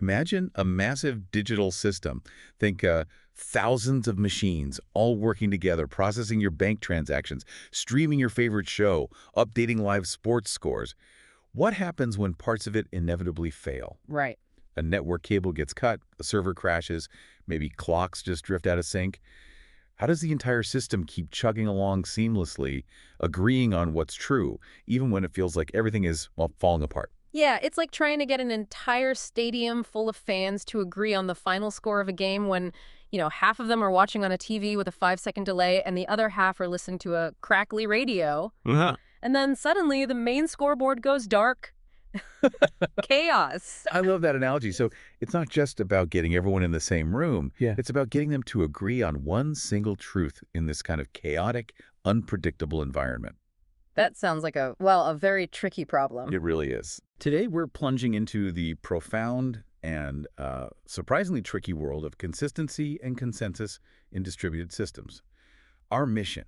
Imagine a massive digital system. Think thousands of machines all working together, processing your bank transactions, streaming your favorite show, updating live sports scores. What happens when parts of it inevitably fail? Right. A network cable gets cut, a server crashes, maybe clocks just drift out of sync. How does the entire system keep chugging along seamlessly, agreeing on what's true, even when it feels like everything is, well, falling apart? Yeah, it's like trying to get an entire stadium full of fans to agree on the final score of a game when, half of them are watching on a TV with a 5-second delay and the other half are listening to a crackly radio. And then suddenly the main scoreboard goes dark. Chaos. I love that analogy. So it's not just about getting everyone in the same room. Yeah. It's about getting them to agree on one single truth in this kind of chaotic, unpredictable environment. That sounds like a very tricky problem. It really is. Today, we're plunging into the profound and surprisingly tricky world of consistency and consensus in distributed systems. Our mission,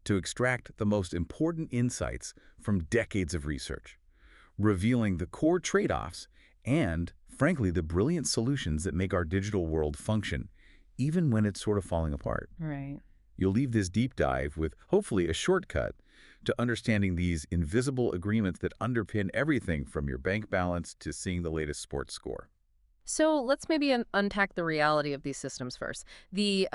to extract the most important insights from decades of research, revealing the core trade-offs and, frankly, the brilliant solutions that make our digital world function, even when it's sort of falling apart. Right. You'll leave this deep dive with, hopefully, a shortcut to understanding these invisible agreements that underpin everything from your bank balance to seeing the latest sports score. So let's maybe unpack the reality of these systems first. The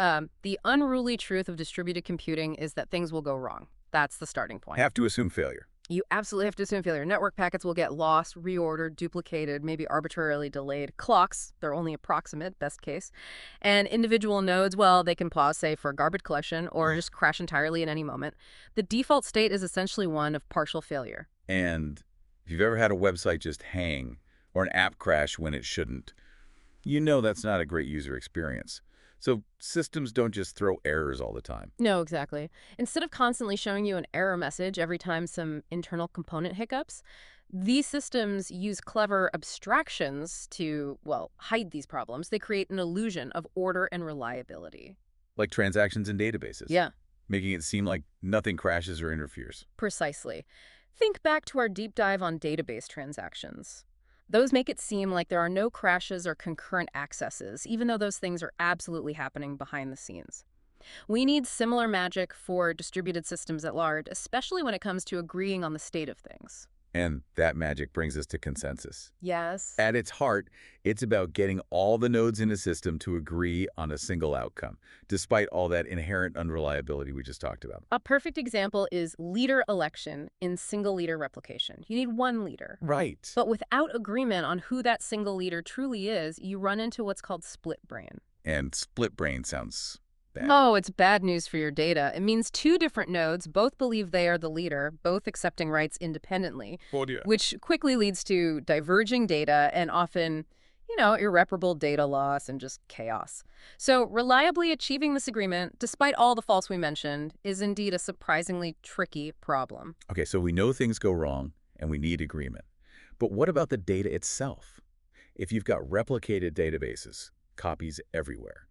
unruly truth of distributed computing is that things will go wrong. That's the starting point. Have to assume failure. You absolutely have to assume failure. Network packets will get lost, reordered, duplicated, maybe arbitrarily delayed. Clocks, they're only approximate, best case. And individual nodes, well, they can pause, say, for garbage collection or just crash entirely at any moment. The default state is essentially one of partial failure. And if you've ever had a website just hang or an app crash when it shouldn't, you know that's not a great user experience. So systems don't just throw errors all the time. No, exactly. Instead of constantly showing you an error message every time some internal component hiccups, these systems use clever abstractions to, hide these problems. They create an illusion of order and reliability. Like transactions in databases. Yeah. Making it seem like nothing crashes or interferes. Precisely. Think back to our deep dive on database transactions. Those make it seem like there are no crashes or concurrent accesses, even though those things are absolutely happening behind the scenes. We need similar magic for distributed systems at large, especially when it comes to agreeing on the state of things. And that magic brings us to consensus. Yes. At its heart, it's about getting all the nodes in a system to agree on a single outcome, despite all that inherent unreliability we just talked about. A perfect example is leader election in single leader replication. You need one leader. Right. But without agreement on who that single leader truly is, you run into what's called split brain. And split brain sounds bad. Oh, it's bad news for your data. It means two different nodes both believe they are the leader, both accepting rights independently, which quickly leads to diverging data and often, irreparable data loss and just chaos. So reliably achieving this agreement, despite all the faults we mentioned, is indeed a surprisingly tricky problem. Okay, so we know things go wrong and we need agreement. But what about the data itself? If you've got replicated databases, copies everywhere,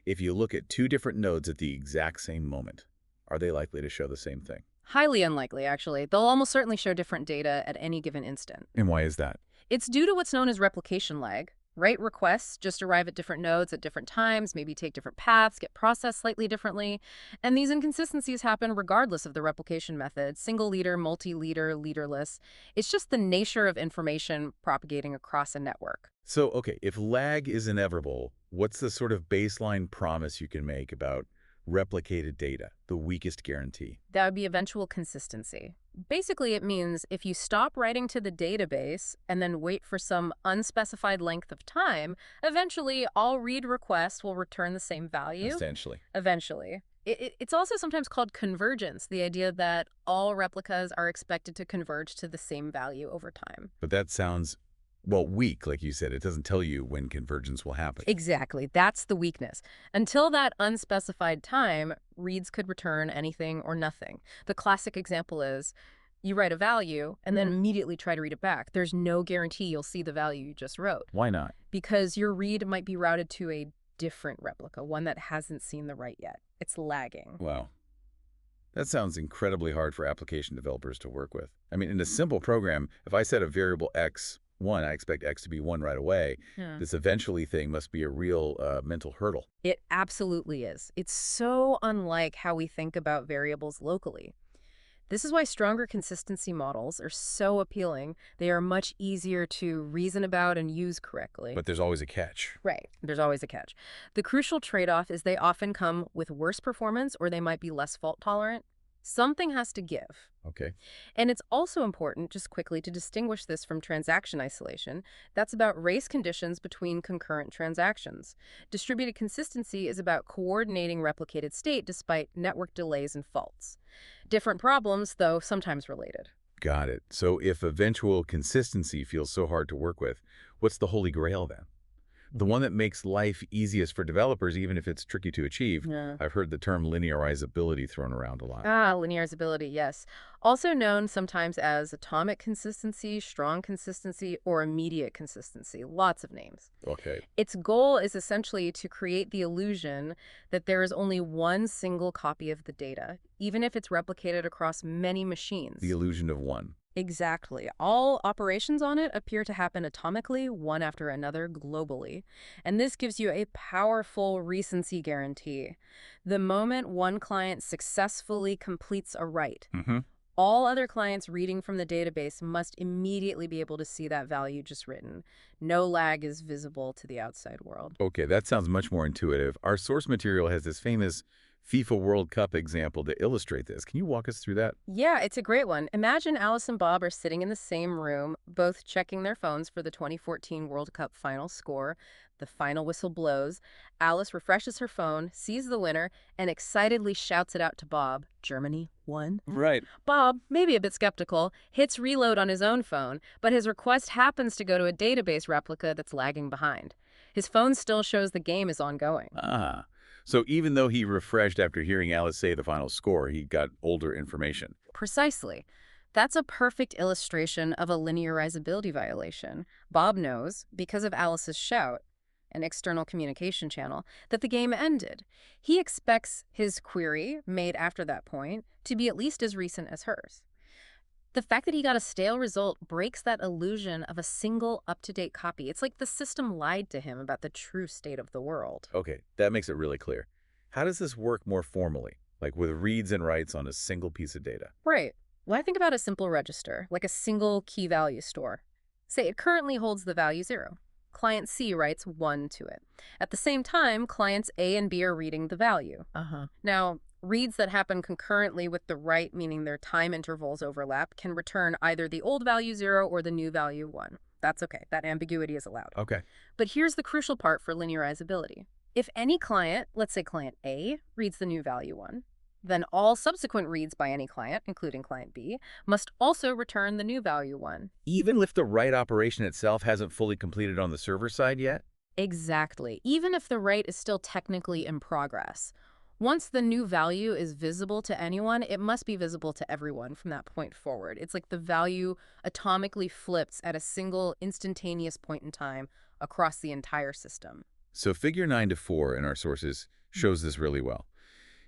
if you look at two different nodes at the exact same moment, are they likely to show the same thing? Highly unlikely, actually. They'll almost certainly show different data at any given instant. And why is that? It's due to what's known as replication lag. Right requests just arrive at different nodes at different times, maybe take different paths, get processed slightly differently. And these inconsistencies happen regardless of the replication method, single leader, multi-leader, leaderless. It's just the nature of information propagating across a network. So, okay, if lag is inevitable, what's the sort of baseline promise you can make about replicated data, the weakest guarantee? That would be eventual consistency. Basically, it means if you stop writing to the database and then wait for some unspecified length of time, eventually all read requests will return the same value. Essentially. Eventually. It's also sometimes called convergence, the idea that all replicas are expected to converge to the same value over time. But that sounds, weak, like you said. It doesn't tell you when convergence will happen. Exactly. That's the weakness. Until that unspecified time, reads could return anything or nothing. The classic example is you write a value and then immediately try to read it back. There's no guarantee you'll see the value you just wrote. Why not? Because your read might be routed to a different replica, one that hasn't seen the write yet. It's lagging. Wow. That sounds incredibly hard for application developers to work with. I mean, in a simple program, if I set a variable x 1, I expect X to be 1 right away. Yeah. This eventually thing must be a real mental hurdle. It absolutely is. It's so unlike how we think about variables locally. This is why stronger consistency models are so appealing. They are much easier to reason about and use correctly. But there's always a catch. Right. There's always a catch. The crucial trade-off is they often come with worse performance or they might be less fault tolerant. Something has to give. Okay. And it's also important, just quickly, to distinguish this from transaction isolation. That's about race conditions between concurrent transactions. Distributed consistency is about coordinating replicated state despite network delays and faults. Different problems, though sometimes related. Got it. So if eventual consistency feels so hard to work with, what's the holy grail then? The one that makes life easiest for developers, even if it's tricky to achieve. Yeah. I've heard the term linearizability thrown around a lot. Linearizability, yes. Also known sometimes as atomic consistency, strong consistency, or immediate consistency. Lots of names. Okay. Its goal is essentially to create the illusion that there is only one single copy of the data, even if it's replicated across many machines. The illusion of one. Exactly. All operations on it appear to happen atomically, one after another, globally. And this gives you a powerful recency guarantee. The moment one client successfully completes a write, all other clients reading from the database must immediately be able to see that value just written. No lag is visible to the outside world. Okay, that sounds much more intuitive. Our source material has this famous FIFA World Cup example to illustrate this. Can you walk us through that? Yeah, it's a great one. Imagine Alice and Bob are sitting in the same room, both checking their phones for the 2014 World Cup final score. The final whistle blows. Alice refreshes her phone, sees the winner, and excitedly shouts it out to Bob. Germany won? Right. Bob, maybe a bit skeptical, hits reload on his own phone, but his request happens to go to a database replica that's lagging behind. His phone still shows the game is ongoing. Ah. So even though he refreshed after hearing Alice say the final score, he got older information. Precisely. That's a perfect illustration of a linearizability violation. Bob knows, because of Alice's shout, an external communication channel, that the game ended. He expects his query, made after that point, to be at least as recent as hers. The fact that he got a stale result breaks that illusion of a single up-to-date copy. It's like the system lied to him about the true state of the world. Okay, that makes it really clear. How does this work more formally, like with reads and writes on a single piece of data? Right. Well, I think about a simple register, like a single key value store. Say it currently holds the value 0. Client C writes 1 to it. At the same time, clients A and B are reading the value. Now, reads that happen concurrently with the write, meaning their time intervals overlap, can return either the old value 0 or the new value 1. That's okay. That ambiguity is allowed. Okay. But here's the crucial part for linearizability. If any client, let's say client A, reads the new value 1, then all subsequent reads by any client, including client B, must also return the new value 1. Even if the write operation itself hasn't fully completed on the server side yet? Exactly. Even if the write is still technically in progress. Once the new value is visible to anyone, it must be visible to everyone from that point forward. It's like the value atomically flips at a single instantaneous point in time across the entire system. So figure 9 to 4 in our sources shows this really well.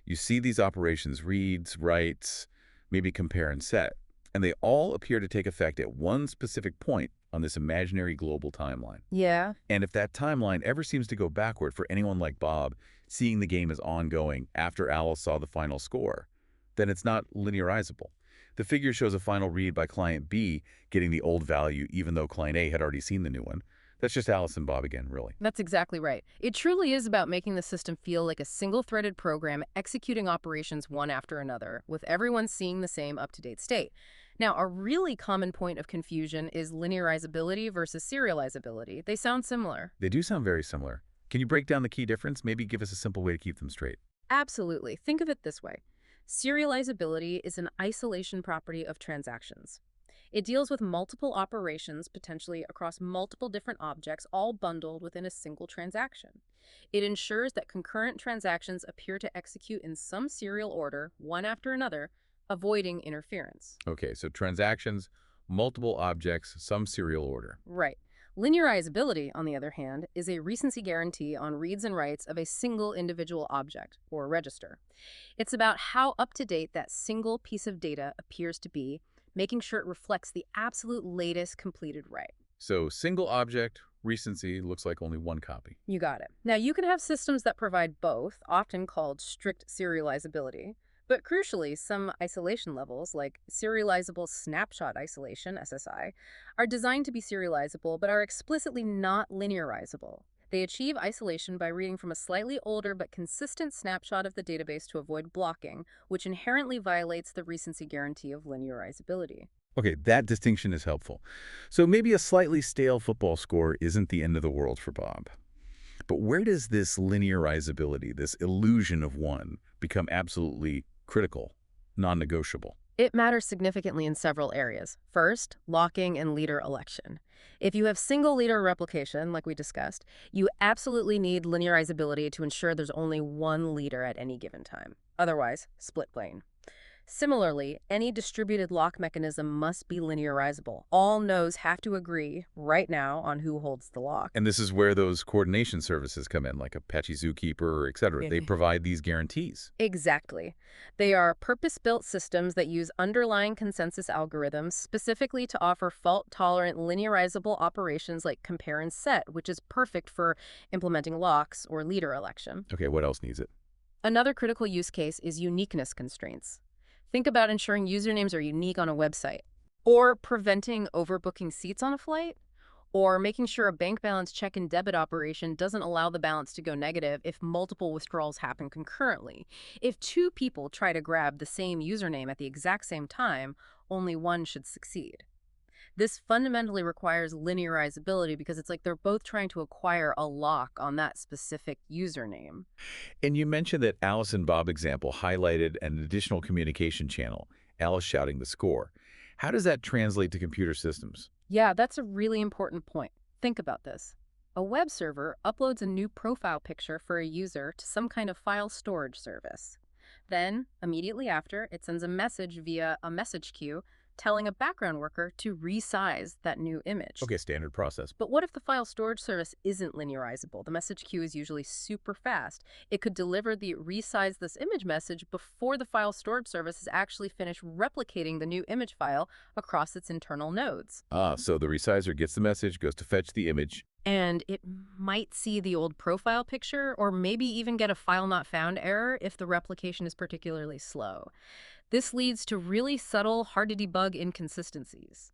You see these operations, reads, writes, maybe compare and set, and they all appear to take effect at one specific point on this imaginary global timeline. Yeah. And if that timeline ever seems to go backward for anyone like Bob, seeing the game as ongoing after Alice saw the final score, then it's not linearizable. The figure shows a final read by client B getting the old value even though client A had already seen the new one. That's just Alice and Bob again, really. That's exactly right. It truly is about making the system feel like a single-threaded program executing operations one after another, with everyone seeing the same up-to-date state. Now, a really common point of confusion is linearizability versus serializability. They sound similar. They do sound very similar. Can you break down the key difference? Maybe give us a simple way to keep them straight. Absolutely. Think of it this way. Serializability is an isolation property of transactions. It deals with multiple operations, potentially across multiple different objects, all bundled within a single transaction. It ensures that concurrent transactions appear to execute in some serial order, one after another, avoiding interference. Okay, so transactions, multiple objects, some serial order. Right. Linearizability, on the other hand, is a recency guarantee on reads and writes of a single individual object, or register. It's about how up-to-date that single piece of data appears to be, making sure it reflects the absolute latest completed write. So single object, recency looks like only one copy. You got it. Now, you can have systems that provide both, often called strict serializability. But crucially, some isolation levels, like serializable snapshot isolation, SSI, are designed to be serializable but are explicitly not linearizable. They achieve isolation by reading from a slightly older but consistent snapshot of the database to avoid blocking, which inherently violates the recency guarantee of linearizability. Okay, that distinction is helpful. So maybe a slightly stale football score isn't the end of the world for Bob. But where does this linearizability, this illusion of one, become absolutely critical, non-negotiable? It matters significantly in several areas. First, locking and leader election. If you have single leader replication, like we discussed, you absolutely need linearizability to ensure there's only one leader at any given time. Otherwise, split blame. Similarly, any distributed lock mechanism must be linearizable. All nodes have to agree right now on who holds the lock. And this is where those coordination services come in, like Apache Zookeeper, et cetera. They provide these guarantees. Exactly. They are purpose-built systems that use underlying consensus algorithms specifically to offer fault-tolerant linearizable operations like compare and set, which is perfect for implementing locks or leader election. Okay, what else needs it? Another critical use case is uniqueness constraints. Think about ensuring usernames are unique on a website, or preventing overbooking seats on a flight, or making sure a bank balance check and debit operation doesn't allow the balance to go negative if multiple withdrawals happen concurrently. If two people try to grab the same username at the exact same time, only one should succeed. This fundamentally requires linearizability because it's like they're both trying to acquire a lock on that specific username. And you mentioned that Alice and Bob example highlighted an additional communication channel, Alice shouting the score. How does that translate to computer systems? Yeah, that's a really important point. Think about this. A web server uploads a new profile picture for a user to some kind of file storage service. Then, immediately after, it sends a message via a message queue telling a background worker to resize that new image. Okay, standard process. But what if the file storage service isn't linearizable? The message queue is usually super fast. It could deliver the resize this image message before the file storage service has actually finished replicating the new image file across its internal nodes. So the resizer gets the message, goes to fetch the image. And it might see the old profile picture or maybe even get a file not found error if the replication is particularly slow. This leads to really subtle, hard-to-debug inconsistencies.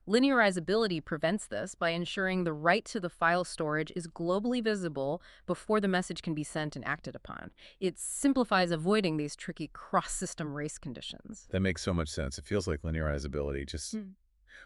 Linearizability prevents this by ensuring the right to the file storage is globally visible before the message can be sent and acted upon. It simplifies avoiding these tricky cross-system race conditions. That makes so much sense. It feels like linearizability just...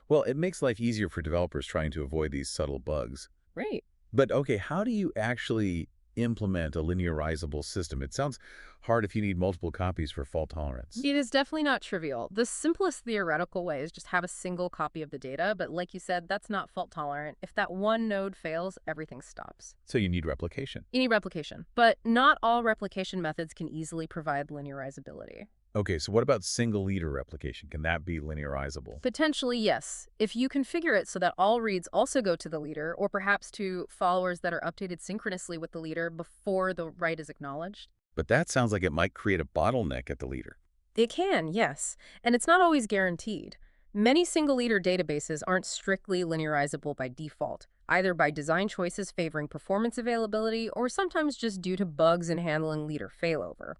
Well, it makes life easier for developers trying to avoid these subtle bugs. Right. But okay, how do you actually implement a linearizable system? It sounds hard if you need multiple copies for fault tolerance. It is definitely not trivial. The simplest theoretical way is just have a single copy of the data, but like you said, that's not fault tolerant. If that one node fails, everything stops. So you need replication. You need replication, but not all replication methods can easily provide linearizability. Okay, so what about single leader replication? Can that be linearizable? Potentially, yes. If you configure it so that all reads also go to the leader, or perhaps to followers that are updated synchronously with the leader before the write is acknowledged. But that sounds like it might create a bottleneck at the leader. It can, yes. And it's not always guaranteed. Many single-leader databases aren't strictly linearizable by default, either by design choices favoring performance availability or sometimes just due to bugs in handling leader failover.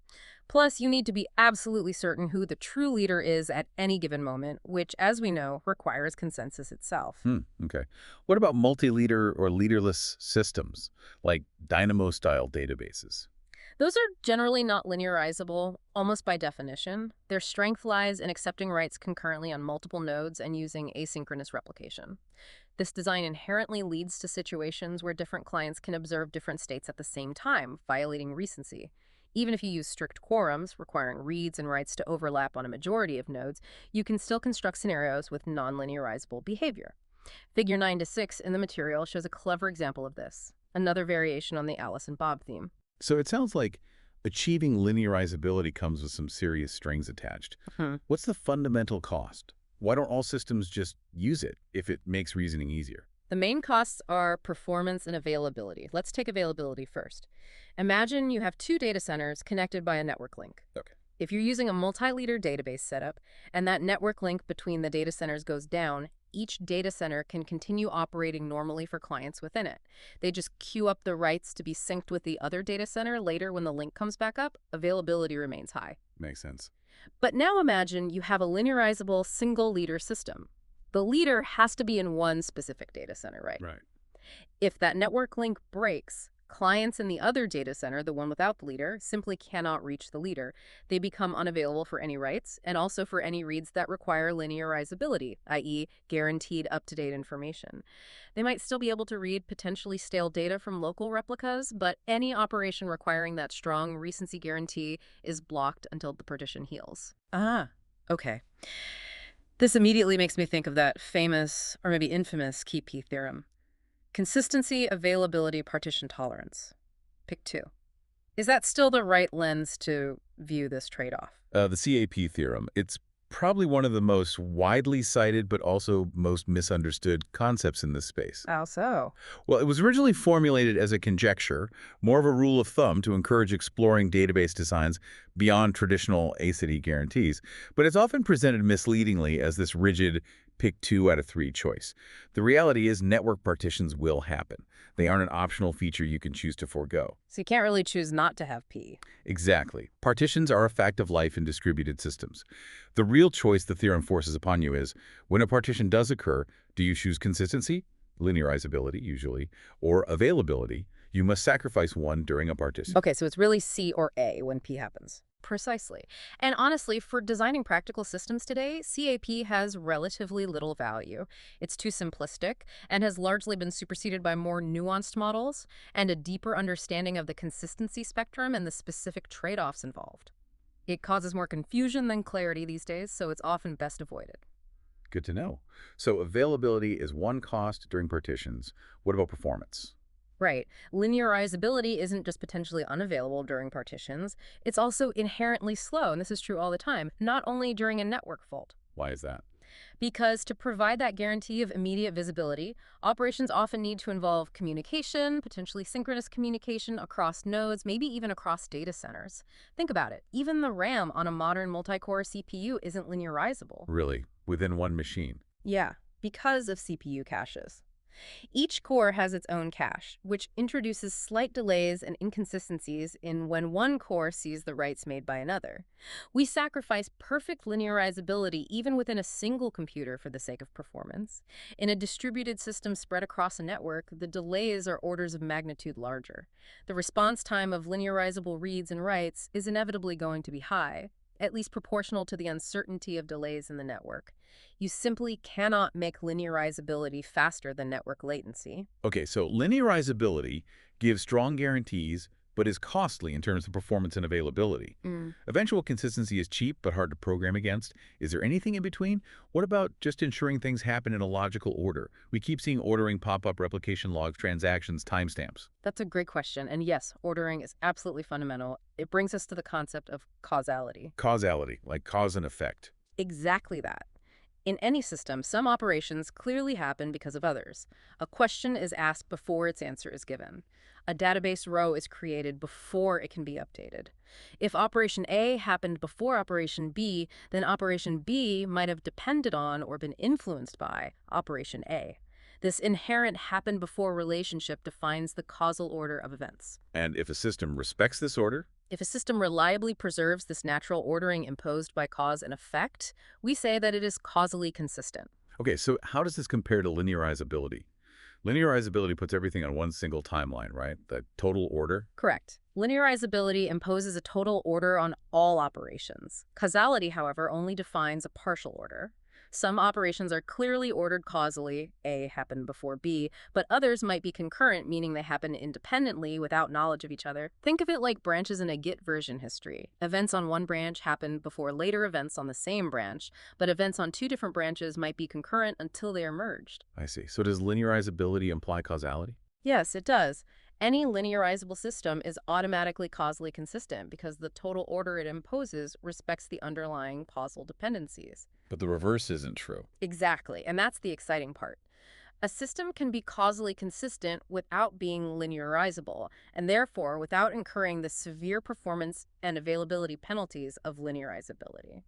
Plus, you need to be absolutely certain who the true leader is at any given moment, which, as we know, requires consensus itself. Okay. What about multi-leader or leaderless systems, like Dynamo-style databases? Those are generally not linearizable, almost by definition. Their strength lies in accepting writes concurrently on multiple nodes and using asynchronous replication. This design inherently leads to situations where different clients can observe different states at the same time, violating recency. Even if you use strict quorums, requiring reads and writes to overlap on a majority of nodes, you can still construct scenarios with non-linearizable behavior. Figure 9-6 in the material shows a clever example of this, another variation on the Alice and Bob theme. So it sounds like achieving linearizability comes with some serious strings attached. What's the fundamental cost? Why don't all systems just use it if it makes reasoning easier? The main costs are performance and availability. Let's take availability first. Imagine you have two data centers connected by a network link. Okay. If you're using a multi-leader database setup and that network link between the data centers goes down, each data center can continue operating normally for clients within it. They just queue up the writes to be synced with the other data center later when the link comes back up. Availability remains high. Makes sense. But now imagine you have a linearizable single leader system. The leader has to be in one specific data center, right? Right. If that network link breaks, clients in the other data center, the one without the leader, simply cannot reach the leader. They become unavailable for any writes and also for any reads that require linearizability, i.e. guaranteed up-to-date information. They might still be able to read potentially stale data from local replicas, but any operation requiring that strong recency guarantee is blocked until the partition heals. Ah, okay. This immediately makes me think of that famous, or maybe infamous, KP theorem. Consistency, availability, partition tolerance. Pick two. Is that still the right lens to view this trade-off? The CAP theorem. It's probably one of the most widely cited but also most misunderstood concepts in this space. How so? Well, it was originally formulated as a conjecture, more of a rule of thumb to encourage exploring database designs beyond traditional ACID guarantees, but it's often presented misleadingly as this rigid pick 2 out of 3 choice. The reality is network partitions will happen. They aren't an optional feature you can choose to forego. So you can't really choose not to have P. Exactly. Partitions are a fact of life in distributed systems. The real choice the theorem forces upon you is, when a partition does occur, do you choose consistency, linearizability usually, or availability? You must sacrifice one during a partition. Okay, so it's really C or A when P happens. Precisely. And honestly, for designing practical systems today, CAP has relatively little value. It's too simplistic and has largely been superseded by more nuanced models and a deeper understanding of the consistency spectrum and the specific trade-offs involved. It causes more confusion than clarity these days, so it's often best avoided. Good to know. So availability is one cost during partitions. What about performance? Right. Linearizability isn't just potentially unavailable during partitions, it's also inherently slow, and this is true all the time, not only during a network fault. Why is that? Because to provide that guarantee of immediate visibility, operations often need to involve communication, potentially synchronous communication across nodes, maybe even across data centers. Think about it. Even the RAM on a modern multi-core CPU isn't linearizable. Really? Within one machine? Yeah, because of CPU caches. Each core has its own cache, which introduces slight delays and inconsistencies in when one core sees the writes made by another. We sacrifice perfect linearizability even within a single computer for the sake of performance. In a distributed system spread across a network, the delays are orders of magnitude larger. The response time of linearizable reads and writes is inevitably going to be high, at least proportional to the uncertainty of delays in the network. You simply cannot make linearizability faster than network latency. Okay, so linearizability gives strong guarantees, but is costly in terms of performance and availability. Eventual consistency is cheap, but hard to program against. Is there anything in between? What about just ensuring things happen in a logical order? We keep seeing ordering pop up replication logs, transactions, timestamps. That's a great question. And yes, ordering is absolutely fundamental. It brings us to the concept of causality. Causality, like cause and effect. Exactly that. In any system, some operations clearly happen because of others. A question is asked before its answer is given. A database row is created before it can be updated. If operation A happened before operation B, then operation B might have depended on or been influenced by operation A. This inherent happen-before relationship defines the causal order of events. And if a system respects this order? If a system reliably preserves this natural ordering imposed by cause and effect, we say that it is causally consistent. Okay, so how does this compare to linearizability? Linearizability puts everything on one single timeline, right? The total order? Correct. Linearizability imposes a total order on all operations. Causality, however, only defines a partial order. Some operations are clearly ordered causally, A happened before B, but others might be concurrent, meaning they happen independently without knowledge of each other. Think of it like branches in a Git version history. Events on one branch happen before later events on the same branch, but events on two different branches might be concurrent until they are merged. I see. So does linearizability imply causality? Yes, it does. Any linearizable system is automatically causally consistent because the total order it imposes respects the underlying causal dependencies. But the reverse isn't true. Exactly, and that's the exciting part. A system can be causally consistent without being linearizable, and therefore without incurring the severe performance and availability penalties of linearizability.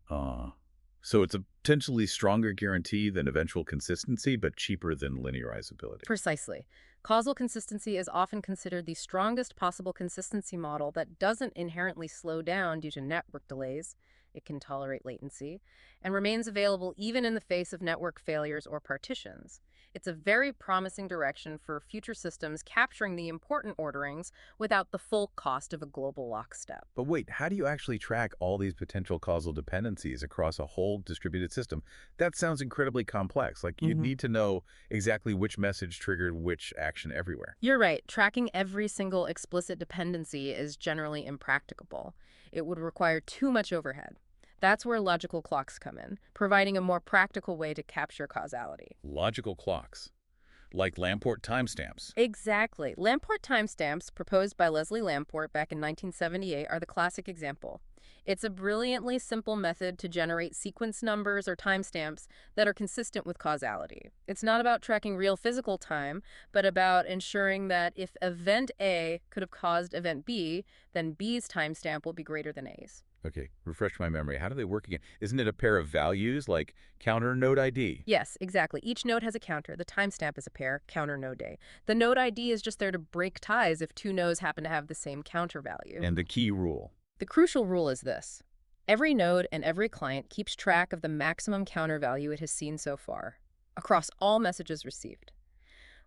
So it's a potentially stronger guarantee than eventual consistency, but cheaper than linearizability. Precisely. Causal consistency is often considered the strongest possible consistency model that doesn't inherently slow down due to network delays. It can tolerate latency and remains available even in the face of network failures or partitions. It's a very promising direction for future systems capturing the important orderings without the full cost of a global lockstep. But wait, how do you actually track all these potential causal dependencies across a whole distributed system? That sounds incredibly complex. Like you'd need to know exactly which message triggered which action everywhere. You're right. Tracking every single explicit dependency is generally impracticable. It would require too much overhead. That's where logical clocks come in, providing a more practical way to capture causality. Logical clocks, like Lamport timestamps. Exactly. Lamport timestamps, proposed by Leslie Lamport back in 1978, are the classic example. It's a brilliantly simple method to generate sequence numbers or timestamps that are consistent with causality. It's not about tracking real physical time, but about ensuring that if event A could have caused event B, then B's timestamp will be greater than A's. Okay, refresh my memory. How do they work again? Isn't it a pair of values like counter node ID? Yes, exactly. Each node has a counter. The timestamp is a pair, counter node A. The node ID is just there to break ties if two nodes happen to have the same counter value. And the key rule. The crucial rule is this. Every node and every client keeps track of the maximum counter value it has seen so far, across all messages received.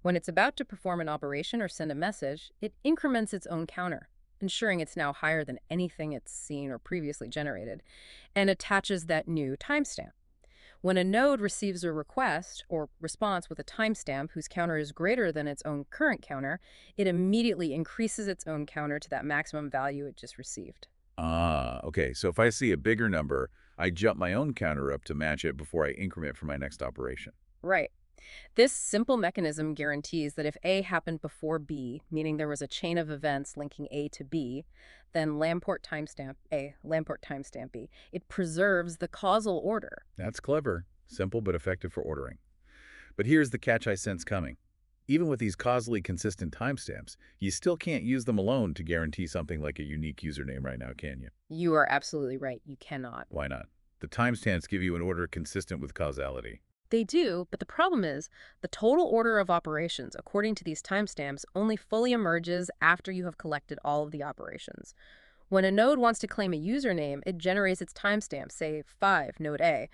When it's about to perform an operation or send a message, it increments its own counter, ensuring it's now higher than anything it's seen or previously generated, and attaches that new timestamp. When a node receives a request or response with a timestamp whose counter is greater than its own current counter, it immediately increases its own counter to that maximum value it just received. Ah, okay. So if I see a bigger number, I jump my own counter up to match it before I increment for my next operation. Right. This simple mechanism guarantees that if A happened before B, meaning there was a chain of events linking A to B, then Lamport timestamp A, Lamport timestamp B. It preserves the causal order. That's clever, simple but effective for ordering. But here's the catch I sense coming. Even with these causally consistent timestamps, you still can't use them alone to guarantee something like a unique username right now, can you? You are absolutely right. You cannot. Why not? The timestamps give you an order consistent with causality. They do, but the problem is the total order of operations, according to these timestamps, only fully emerges after you have collected all of the operations. When a node wants to claim a username, it generates its timestamp, say 5, node A.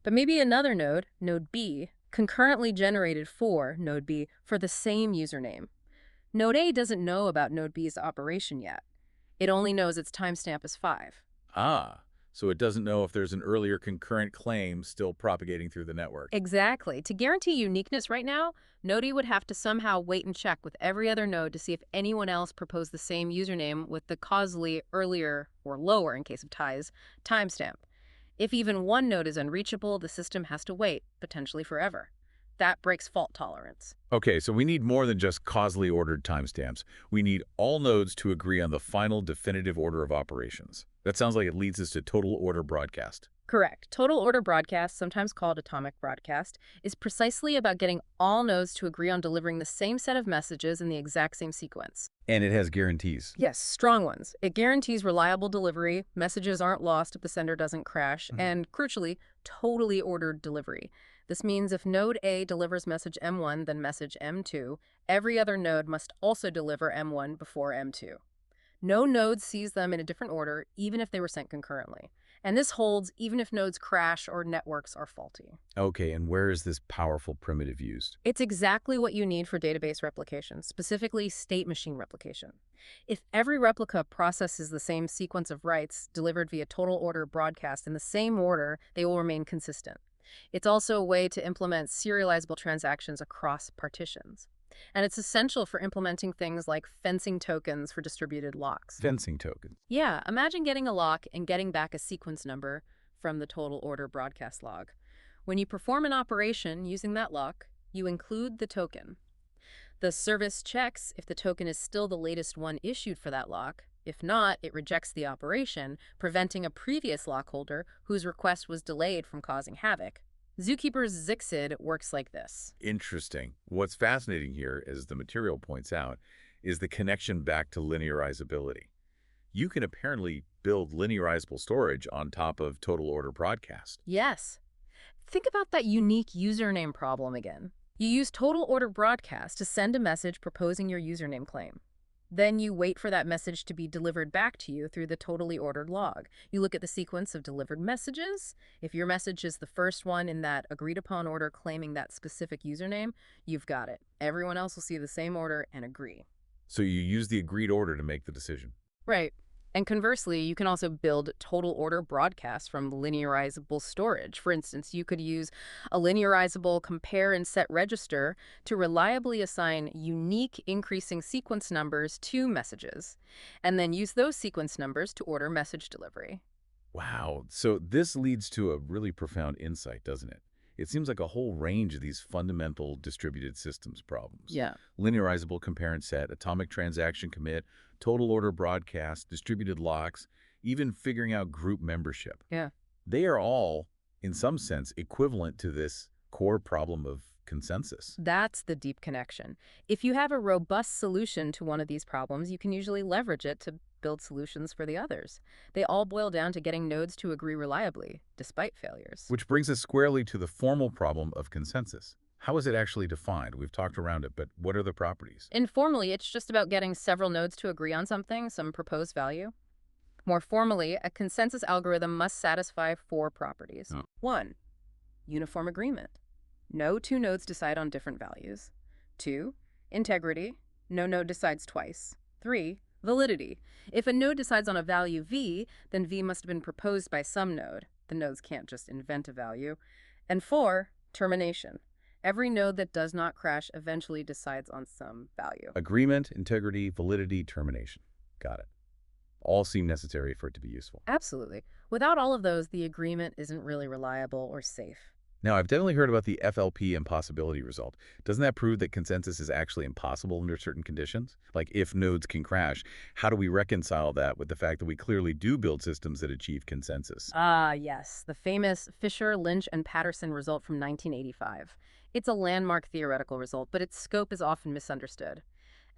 But maybe another node, node B, concurrently generated 4, node B, for the same username. Node A doesn't know about node B's operation yet. It only knows its timestamp is 5. Ah, so it doesn't know if there's an earlier concurrent claim still propagating through the network. Exactly. To guarantee uniqueness right now, Node would have to somehow wait and check with every other node to see if anyone else proposed the same username with the causally earlier, or lower in case of ties, timestamp. If even one node is unreachable, the system has to wait, potentially forever. That breaks fault tolerance. Okay, so we need more than just causally ordered timestamps. We need all nodes to agree on the final definitive order of operations. That sounds like it leads us to total order broadcast. Correct. Total order broadcast, sometimes called atomic broadcast, is precisely about getting all nodes to agree on delivering the same set of messages in the exact same sequence. And it has guarantees. Yes, strong ones. It guarantees reliable delivery, messages aren't lost if the sender doesn't crash, and, crucially, totally ordered delivery. This means if node A delivers message M1, then message M2, every other node must also deliver M1 before M2. No node sees them in a different order, even if they were sent concurrently. And this holds even if nodes crash or networks are faulty. Okay, and where is this powerful primitive used? It's exactly what you need for database replication, specifically state machine replication. If every replica processes the same sequence of writes delivered via total order broadcast in the same order, they will remain consistent. It's also a way to implement serializable transactions across partitions. And it's essential for implementing things like fencing tokens for distributed locks. Fencing tokens. Yeah, imagine getting a lock and getting back a sequence number from the total order broadcast log. When you perform an operation using that lock, you include the token. The service checks if the token is still the latest one issued for that lock. If not, it rejects the operation, preventing a previous lock holder whose request was delayed from causing havoc. Zookeeper's Zixid works like this. Interesting. What's fascinating here, as the material points out, is the connection back to linearizability. you can apparently build linearizable storage on top of total order broadcast. Yes. Think about that unique username problem again. You use total order broadcast to send a message proposing your username claim. Then you wait for that message to be delivered back to you through the totally ordered log. You look at the sequence of delivered messages. If your message is the first one in that agreed upon order claiming that specific username, you've got it. Everyone else will see the same order and agree. So you use the agreed order to make the decision. Right. And conversely, you can also build total order broadcasts from linearizable storage. For instance, you could use a linearizable compare and set register to reliably assign unique increasing sequence numbers to messages, and then use those sequence numbers to order message delivery. Wow. So this leads to a really profound insight, doesn't it? It seems like a whole range of these fundamental distributed systems problems. Yeah. Linearizable compare and set, atomic transaction commit, total order broadcast, distributed locks, even figuring out group membership. Yeah. They are all, in some sense, equivalent to this core problem of consensus. That's the deep connection. If you have a robust solution to one of these problems, you can usually leverage it to build solutions for the others. They all boil down to getting nodes to agree reliably, despite failures. Which brings us squarely to the formal problem of consensus. How is it actually defined? We've talked around it, but what are the properties? Informally, it's just about getting several nodes to agree on something, some proposed value. More formally, a consensus algorithm must satisfy 4 properties. 1, uniform agreement. No 2 nodes decide on different values. 2, integrity. No node decides twice. 3, validity. If a node decides on a value v, then v must have been proposed by some node. The nodes can't just invent a value. And 4, termination. Every node that does not crash eventually decides on some value. Agreement, integrity, validity, termination. Got it. All seem necessary for it to be useful. Absolutely. Without all of those, the agreement isn't really reliable or safe. Now, I've definitely heard about the FLP impossibility result. Doesn't that prove that consensus is actually impossible under certain conditions? Like if nodes can crash, how do we reconcile that with the fact that we clearly do build systems that achieve consensus? Yes. The famous Fisher, Lynch, and Patterson result from 1985. It's a landmark theoretical result, but its scope is often misunderstood.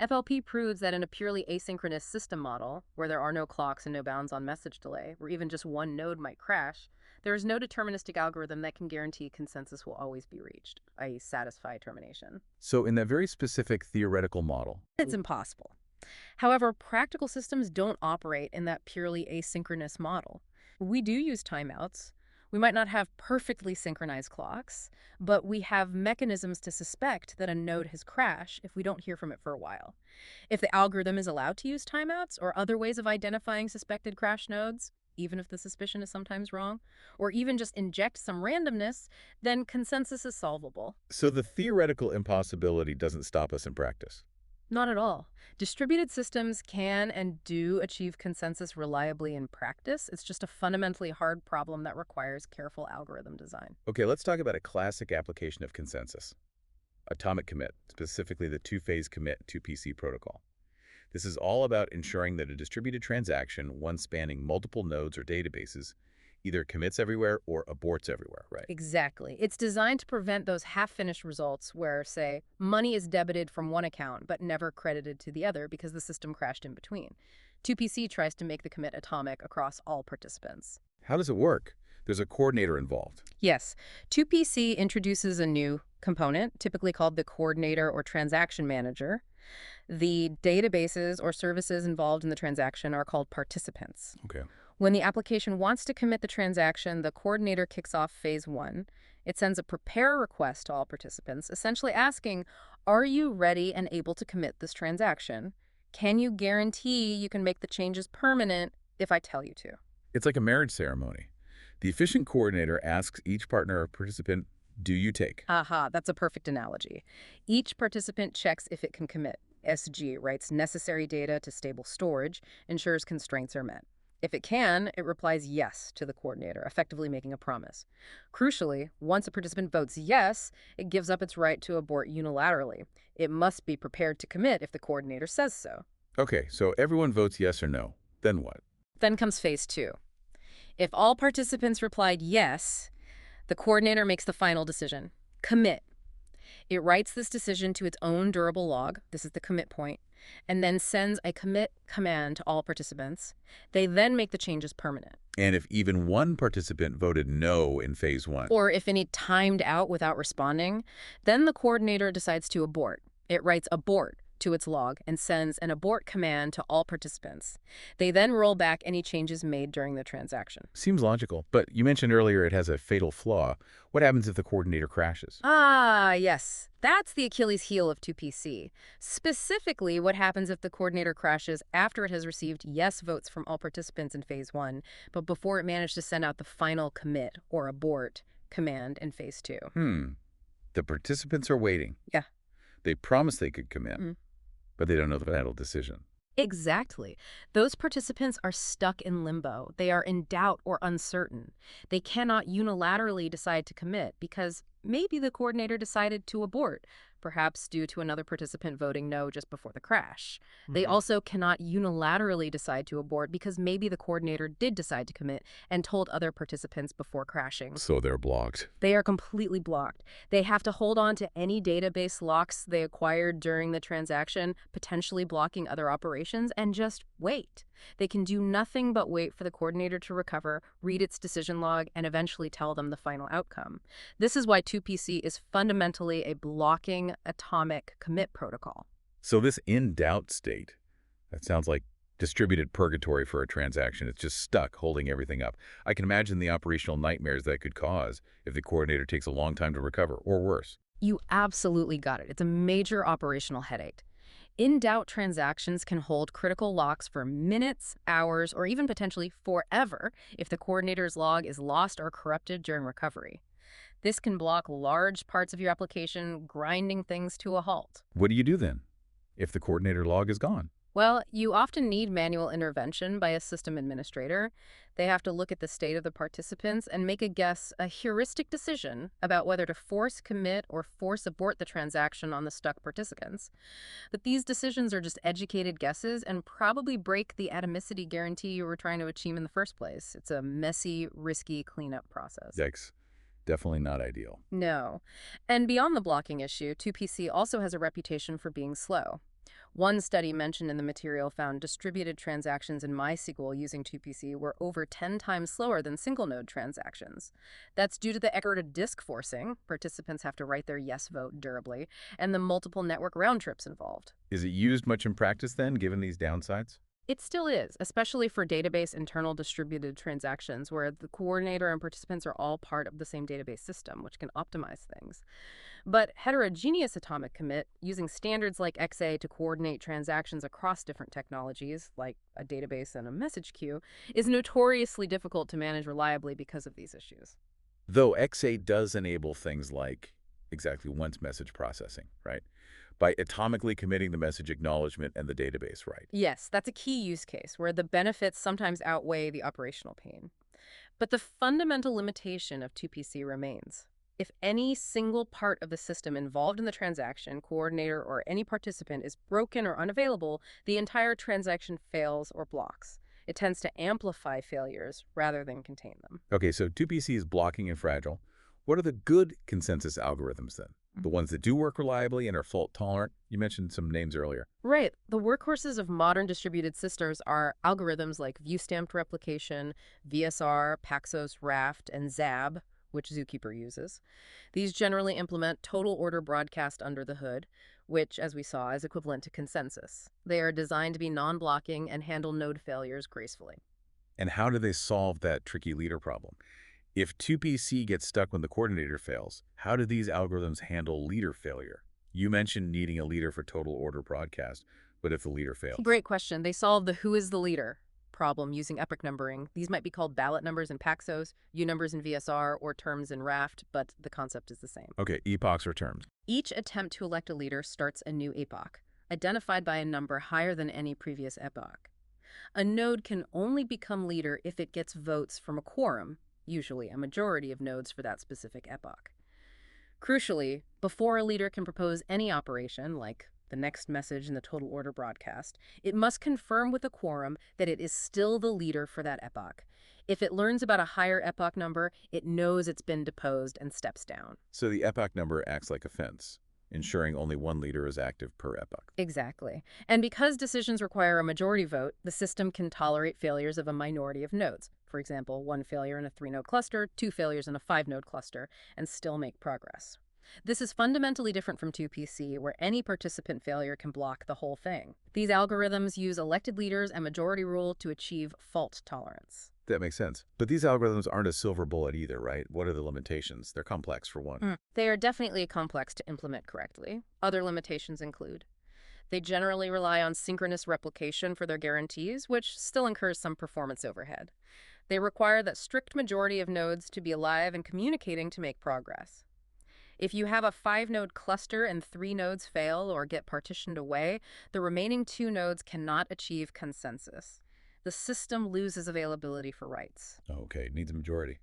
FLP proves that in a purely asynchronous system model, where there are no clocks and no bounds on message delay, where even just one node might crash, there is no deterministic algorithm that can guarantee consensus will always be reached, i.e. satisfy termination. So in that very specific theoretical model, It's impossible. However, practical systems don't operate in that purely asynchronous model. We do use timeouts. We might not have perfectly synchronized clocks, but we have mechanisms to suspect that a node has crashed if we don't hear from it for a while. If the algorithm is allowed to use timeouts or other ways of identifying suspected crash nodes, even if the suspicion is sometimes wrong, or even just inject some randomness, then consensus is solvable. so the theoretical impossibility doesn't stop us in practice. Not at all. Distributed systems can and do achieve consensus reliably in practice. It's just a fundamentally hard problem that requires careful algorithm design. Okay, let's talk about a classic application of consensus. Atomic commit, specifically the two-phase commit 2PC protocol. This is all about ensuring that a distributed transaction, one spanning multiple nodes or databases, either commits everywhere or aborts everywhere, right? Exactly. It's designed to prevent those half-finished results where, say, money is debited from one account but never credited to the other because the system crashed in between. 2PC tries to make the commit atomic across all participants. How does it work? There's a coordinator involved. Yes, 2PC introduces a new component, typically called the coordinator or transaction manager. The databases or services involved in the transaction are called participants. Okay. When the application wants to commit the transaction, the coordinator kicks off phase 1. It sends a prepare request to all participants, essentially asking, are you ready and able to commit this transaction? Can you guarantee you can make the changes permanent if I tell you to? It's like a marriage ceremony. The efficient coordinator asks each partner or participant, do you take? Aha, that's a perfect analogy. Each participant checks if it can commit. SG writes necessary data to stable storage, ensures constraints are met. If it can, it replies yes to the coordinator, effectively making a promise. Crucially, once a participant votes yes, it gives up its right to abort unilaterally. It must be prepared to commit if the coordinator says so. Okay, so everyone votes yes or no. Then what? Then comes phase 2. If all participants replied yes, the coordinator makes the final decision. Commit. It writes this decision to its own durable log. This is the commit point. and then sends a commit command to all participants. They then make the changes permanent. And if even one participant voted no in phase 1? Or if any timed out without responding, then the coordinator decides to abort. It writes abort to its log and sends an abort command to all participants. They then roll back any changes made during the transaction. Seems logical, but you mentioned earlier it has a fatal flaw. What happens if the coordinator crashes? Ah, yes. That's the Achilles heel of 2PC. Specifically, what happens if the coordinator crashes after it has received yes votes from all participants in phase 1, but before it managed to send out the final commit or abort command in phase 2. The participants are waiting. Yeah. They promised they could commit, but they don't know the final decision. Exactly. Those participants are stuck in limbo. They are in doubt or uncertain. They cannot unilaterally decide to commit because maybe the coordinator decided to abort, perhaps due to another participant voting no just before the crash. They also cannot unilaterally decide to abort because maybe the coordinator did decide to commit and told other participants before crashing. So they're blocked. They are completely blocked. They have to hold on to any database locks they acquired during the transaction, potentially blocking other operations, and just wait. They can do nothing but wait for the coordinator to recover, read its decision log, and eventually tell them the final outcome. This is why 2PC is fundamentally a blocking atomic commit protocol. So this in-doubt state, that sounds like distributed purgatory for a transaction. It's just stuck, holding everything up. I can imagine the operational nightmares that could cause if the coordinator takes a long time to recover, or worse. You absolutely got it. It's a major operational headache. In-doubt transactions can hold critical locks for minutes, hours, or even potentially forever if the coordinator's log is lost or corrupted during recovery. This can block large parts of your application, grinding things to a halt. What do you do then if the coordinator log is gone? Well, you often need manual intervention by a system administrator. They have to look at the state of the participants and make a heuristic decision about whether to force commit or force abort the transaction on the stuck participants. But these decisions are just educated guesses and probably break the atomicity guarantee you were trying to achieve in the first place. It's a messy, risky cleanup process. Yikes. Definitely not ideal. No. And beyond the blocking issue, 2PC also has a reputation for being slow. One study mentioned in the material found distributed transactions in MySQL using 2PC were over 10 times slower than single-node transactions. That's due to the exerted disk forcing, participants have to write their yes vote durably, and the multiple network round trips involved. Is it used much in practice then, given these downsides? It still is, especially for database internal distributed transactions where the coordinator and participants are all part of the same database system, which can optimize things. But heterogeneous atomic commit, using standards like XA to coordinate transactions across different technologies, like a database and a message queue, is notoriously difficult to manage reliably because of these issues. Though XA does enable things like exactly once message processing, right? By atomically committing the message acknowledgement and the database, right? Yes, that's a key use case where the benefits sometimes outweigh the operational pain. But the fundamental limitation of 2PC remains. If any single part of the system involved in the transaction, coordinator, or any participant is broken or unavailable, the entire transaction fails or blocks. It tends to amplify failures rather than contain them. Okay, so 2PC is blocking and fragile. What are the good consensus algorithms then? The ones that do work reliably and are fault-tolerant? You mentioned some names earlier. Right. The workhorses of modern distributed systems are algorithms like view-stamped replication, VSR, Paxos, Raft, and ZAB, which Zookeeper uses. These generally implement total order broadcast under the hood, which, as we saw, is equivalent to consensus. They are designed to be non-blocking and handle node failures gracefully. And how do they solve that tricky leader problem? If 2PC gets stuck when the coordinator fails, how do these algorithms handle leader failure? You mentioned needing a leader for total order broadcast, but if the leader fails? Great question. They solve the who is the leader problem using epoch numbering. These might be called ballot numbers in Paxos, U numbers in VSR, or terms in Raft, but the concept is the same. Okay, epochs or terms. Each attempt to elect a leader starts a new epoch, identified by a number higher than any previous epoch. A node can only become leader if it gets votes from a quorum, usually a majority of nodes for that specific epoch. Crucially, before a leader can propose any operation, like the next message in the total order broadcast, it must confirm with a quorum that it is still the leader for that epoch. If it learns about a higher epoch number, it knows it's been deposed and steps down. So the epoch number acts like a fence. ensuring only one leader is active per epoch. Exactly. And because decisions require a majority vote, the system can tolerate failures of a minority of nodes. For example, one failure in a 3-node cluster, 2 failures in a 5-node cluster, and still make progress. This is fundamentally different from 2PC, where any participant failure can block the whole thing. These algorithms use elected leaders and majority rule to achieve fault tolerance. That makes sense. But these algorithms aren't a silver bullet either, right? What are the limitations? They're complex, for one. They are definitely complex to implement correctly. Other limitations include they generally rely on synchronous replication for their guarantees, which still incurs some performance overhead. They require that strict majority of nodes to be alive and communicating to make progress. If you have a 5-node cluster and 3 nodes fail or get partitioned away, the remaining 2 nodes cannot achieve consensus. The system loses availability for rights. Okay, needs a majority.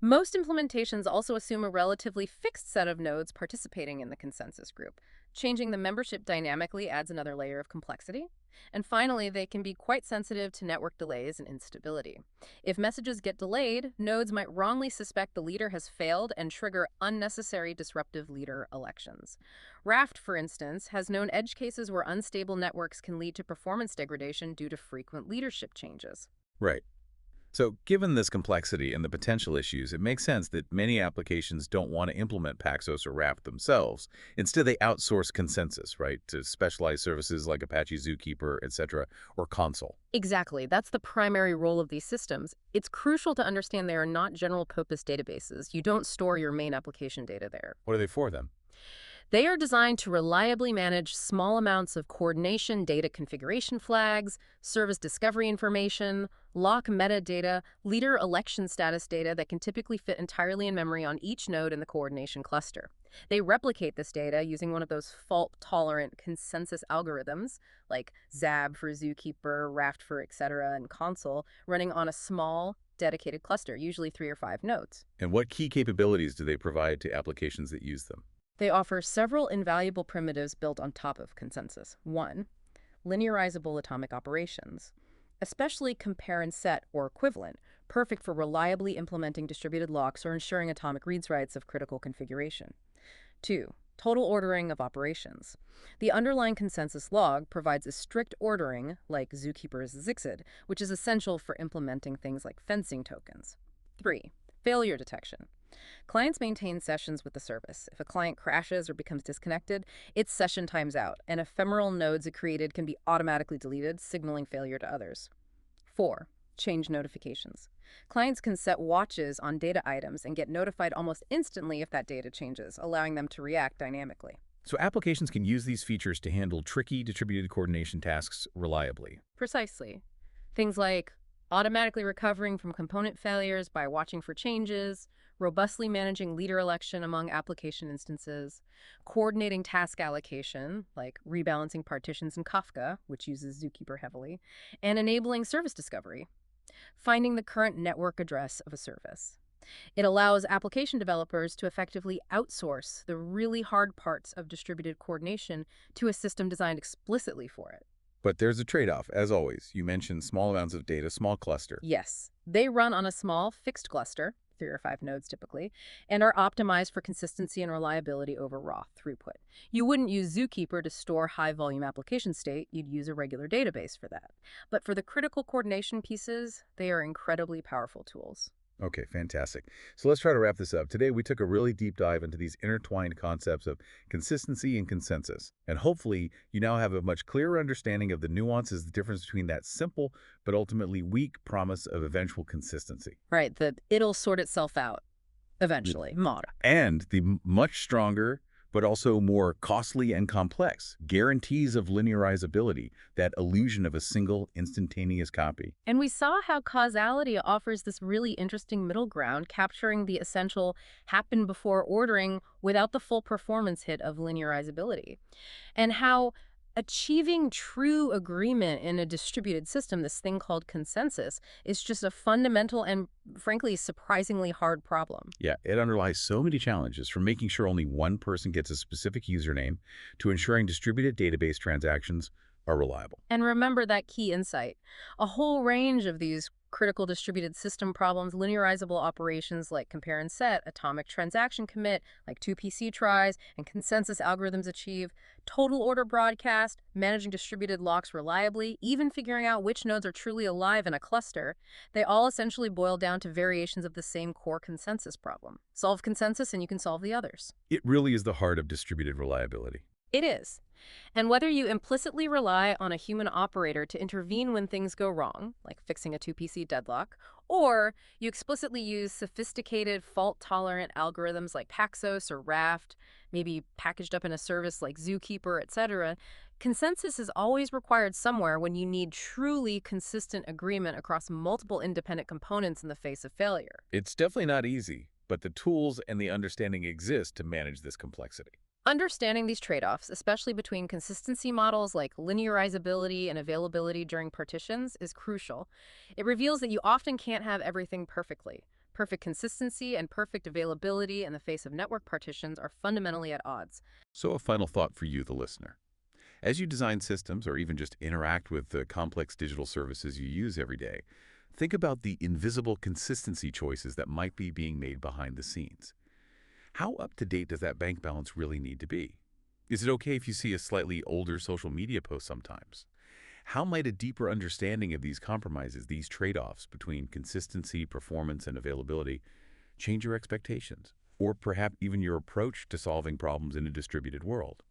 Most implementations also assume a relatively fixed set of nodes participating in the consensus group. Changing the membership dynamically adds another layer of complexity. And finally, they can be quite sensitive to network delays and instability. If messages get delayed, nodes might wrongly suspect the leader has failed and trigger unnecessary disruptive leader elections. Raft, for instance, has known edge cases where unstable networks can lead to performance degradation due to frequent leadership changes. Right. So given this complexity and the potential issues, it makes sense that many applications don't want to implement Paxos or Raft themselves. Instead, they outsource consensus, right, to specialized services like Apache Zookeeper, etc., or Consul. Exactly. That's the primary role of these systems. It's crucial to understand they are not general-purpose databases. You don't store your main application data there. What are they for, then? They are designed to reliably manage small amounts of coordination data configuration flags, service discovery information, lock metadata, leader election status data that can typically fit entirely in memory on each node in the coordination cluster. They replicate this data using one of those fault-tolerant consensus algorithms, like ZAB for Zookeeper, Raft for etc., and Consul, running on a small, dedicated cluster, usually 3 or 5 nodes. And what key capabilities do they provide to applications that use them? They offer several invaluable primitives built on top of consensus. 1. Linearizable atomic operations, especially compare and set or equivalent, perfect for reliably implementing distributed locks or ensuring atomic reads writes of critical configuration. 2. Total ordering of operations. The underlying consensus log provides a strict ordering, like Zookeeper's Zixid, which is essential for implementing things like fencing tokens. 3. Failure detection. Clients maintain sessions with the service. If a client crashes or becomes disconnected, its session times out, and ephemeral nodes it created can be automatically deleted, signaling failure to others. 4. Change notifications. Clients can set watches on data items and get notified almost instantly if that data changes, allowing them to react dynamically. So applications can use these features to handle tricky distributed coordination tasks reliably. Precisely. Things like automatically recovering from component failures by watching for changes, robustly managing leader election among application instances, coordinating task allocation, like rebalancing partitions in Kafka, which uses Zookeeper heavily, and enabling service discovery, finding the current network address of a service. It allows application developers to effectively outsource the really hard parts of distributed coordination to a system designed explicitly for it. But there's a trade-off, as always. You mentioned small amounts of data, small cluster. Yes, they run on a small, fixed cluster, 3 or 5 nodes typically, and are optimized for consistency and reliability over raw throughput. You wouldn't use Zookeeper to store high-volume application state. You'd use a regular database for that. But for the critical coordination pieces, they are incredibly powerful tools. Okay, fantastic. So let's try to wrap this up. Today, we took a really deep dive into these intertwined concepts of consistency and consensus. And hopefully, you now have a much clearer understanding of the nuances, the difference between that simple but ultimately weak promise of eventual consistency. Right, that it'll sort itself out eventually, model. And the much stronger but also more costly and complex guarantees of linearizability, that illusion of a single instantaneous copy. And we saw how causality offers this really interesting middle ground, capturing the essential happen before ordering without the full performance hit of linearizability. And how achieving true agreement in a distributed system, this thing called consensus, is just a fundamental and, frankly, surprisingly hard problem. Yeah, it underlies so many challenges, from making sure only one person gets a specific username to ensuring distributed database transactions are reliable. And remember that key insight. A whole range of these critical distributed system problems, linearizable operations like compare and set, atomic transaction commit, like 2PC tries, and consensus algorithms achieve, total order broadcast, managing distributed locks reliably, even figuring out which nodes are truly alive in a cluster, they all essentially boil down to variations of the same core consensus problem. Solve consensus and you can solve the others. It really is the heart of distributed reliability. It is. And whether you implicitly rely on a human operator to intervene when things go wrong, like fixing a 2PC deadlock, or you explicitly use sophisticated, fault-tolerant algorithms like Paxos or Raft, maybe packaged up in a service like Zookeeper, etc., consensus is always required somewhere when you need truly consistent agreement across multiple independent components in the face of failure. It's definitely not easy, but the tools and the understanding exist to manage this complexity. Understanding these trade-offs, especially between consistency models like linearizability and availability during partitions, is crucial. It reveals that you often can't have everything perfectly. Perfect consistency and perfect availability in the face of network partitions are fundamentally at odds. So a final thought for you, the listener. As you design systems or even just interact with the complex digital services you use every day, think about the invisible consistency choices that might be being made behind the scenes. How up-to-date does that bank balance really need to be? Is it okay if you see a slightly older social media post sometimes? How might a deeper understanding of these compromises, these trade-offs between consistency, performance, and availability, change your expectations? Or perhaps even your approach to solving problems in a distributed world?